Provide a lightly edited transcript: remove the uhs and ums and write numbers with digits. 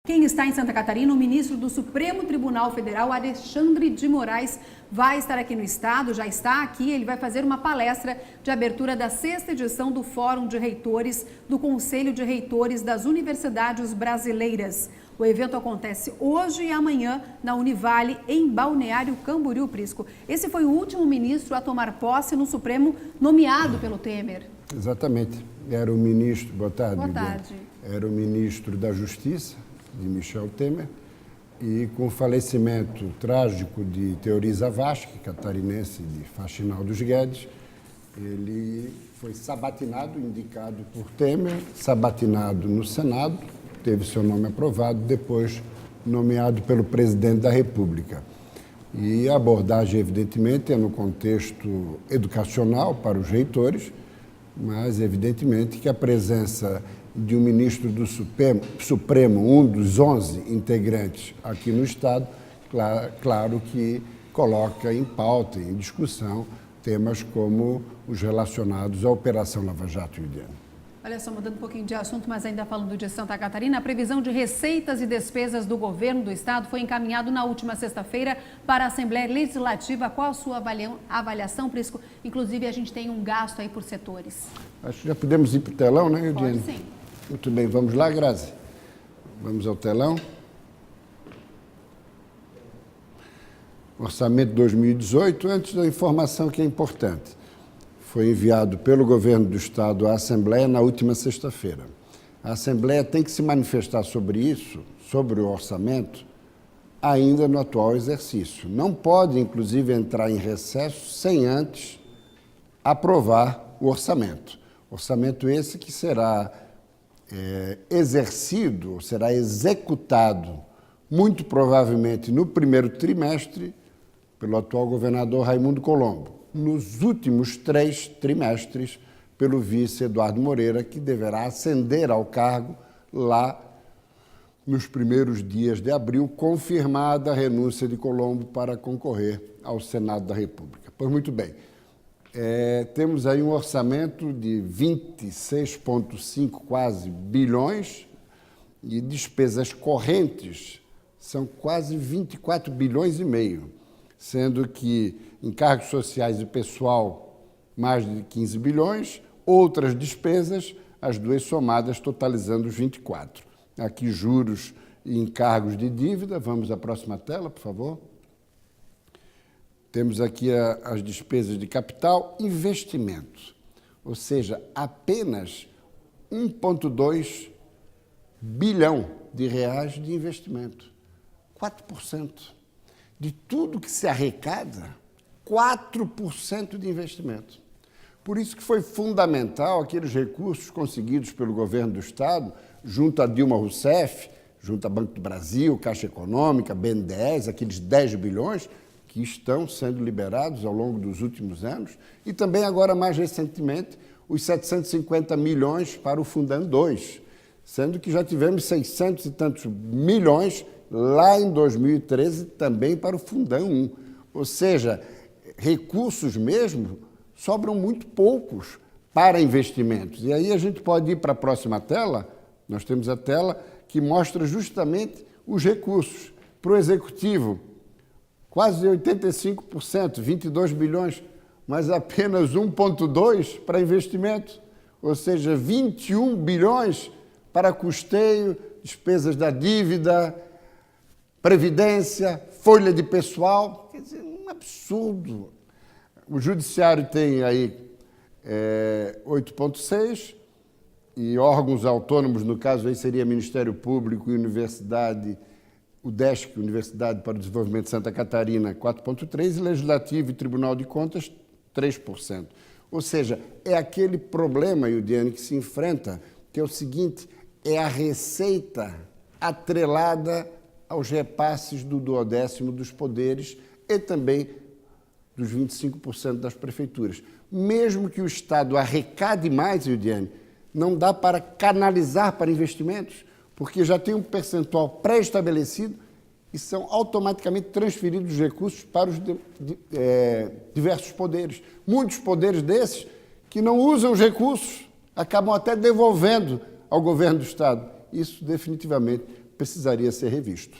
Quem está em Santa Catarina, o ministro do Supremo Tribunal Federal, Alexandre de Moraes, vai estar aqui no estado, já está aqui, ele vai fazer uma palestra de abertura da 6ª edição do Fórum de Reitores do Conselho de Reitores das Universidades Brasileiras. O evento acontece hoje e amanhã na Univale, em Balneário Camboriú, Prisco. Esse foi o último ministro a tomar posse no Supremo nomeado pelo Temer. Exatamente. Era o ministro, boa tarde. Boa tarde. Era o ministro da Justiça, de Michel Temer, e com o falecimento trágico de Teori Zavascki, catarinense de Faxinal dos Guedes, ele foi sabatinado, indicado por Temer, sabatinado no Senado, teve seu nome aprovado, depois nomeado pelo presidente da República. E a abordagem, evidentemente, é no contexto educacional para os reitores, mas, evidentemente, que a presença de um ministro do Supremo, um dos 11 integrantes aqui no Estado, claro que coloca em pauta, em discussão, temas como os relacionados à Operação Lava Jato. Olha só, mudando um pouquinho de assunto, mas ainda falando de Santa Catarina, a previsão de receitas e despesas do governo do estado foi encaminhado na última sexta-feira para a Assembleia Legislativa. Qual a sua avaliação, Prisco? Inclusive, a gente tem um gasto aí por setores. Acho que já podemos ir para o telão, né, Eudiane? Pode sim. Muito bem, vamos lá, Grazi. Vamos ao telão. Orçamento 2018, antes da informação que é importante. Foi enviado pelo governo do estado à Assembleia na última sexta-feira. A Assembleia tem que se manifestar sobre isso, sobre o orçamento, ainda no atual exercício. Não pode, inclusive, entrar em recesso sem antes aprovar o orçamento. Orçamento esse que será exercido, será executado, muito provavelmente no primeiro trimestre, pelo atual governador Raimundo Colombo. Nos últimos 3 trimestres, pelo vice Eduardo Moreira, que deverá ascender ao cargo lá nos primeiros dias de abril, confirmada a renúncia de Colombo para concorrer ao Senado da República. Pois muito bem, temos aí um orçamento de 26,5 quase bilhões e despesas correntes são quase 24 bilhões e meio, sendo que encargos sociais e pessoal mais de 15 bilhões, outras despesas, as duas somadas totalizando os 24. Aqui juros e encargos de dívida, vamos à próxima tela, por favor. Temos aqui as despesas de capital, investimento, ou seja, apenas 1,2 bilhão de reais de investimento, 4%. De tudo que se arrecada, 4% de investimento. Por isso que foi fundamental aqueles recursos conseguidos pelo governo do Estado, junto a Dilma Rousseff, junto a Banco do Brasil, Caixa Econômica, BNDES, aqueles 10 bilhões que estão sendo liberados ao longo dos últimos anos, e também agora, mais recentemente, os 750 milhões para o Fundão 2, sendo que já tivemos 600 e tantos milhões lá em 2013 também para o Fundão 1. Ou seja, recursos mesmo sobram muito poucos para investimentos. E aí a gente pode ir para a próxima tela, nós temos a tela que mostra justamente os recursos. Para o Executivo, quase 85%, 22 bilhões, mas apenas 1,2 para investimento, ou seja, 21 bilhões para custeio, despesas da dívida, previdência, folha de pessoal, quer dizer, um absurdo. O Judiciário tem aí 8,6 e órgãos autônomos, no caso aí seria Ministério Público e Universidade, o DESC, Universidade para o Desenvolvimento de Santa Catarina, 4,3%, e Legislativo e Tribunal de Contas, 3%. Ou seja, é aquele problema, Eudiane, que se enfrenta, que é o seguinte, é a receita atrelada aos repasses do 12º dos poderes e também dos 25% das prefeituras. Mesmo que o Estado arrecade mais, Eudiane, não dá para canalizar para investimentos, porque já tem um percentual pré-estabelecido e são automaticamente transferidos os recursos para os diversos poderes. Muitos poderes desses que não usam os recursos acabam até devolvendo ao governo do Estado. Isso definitivamente precisaria ser revisto.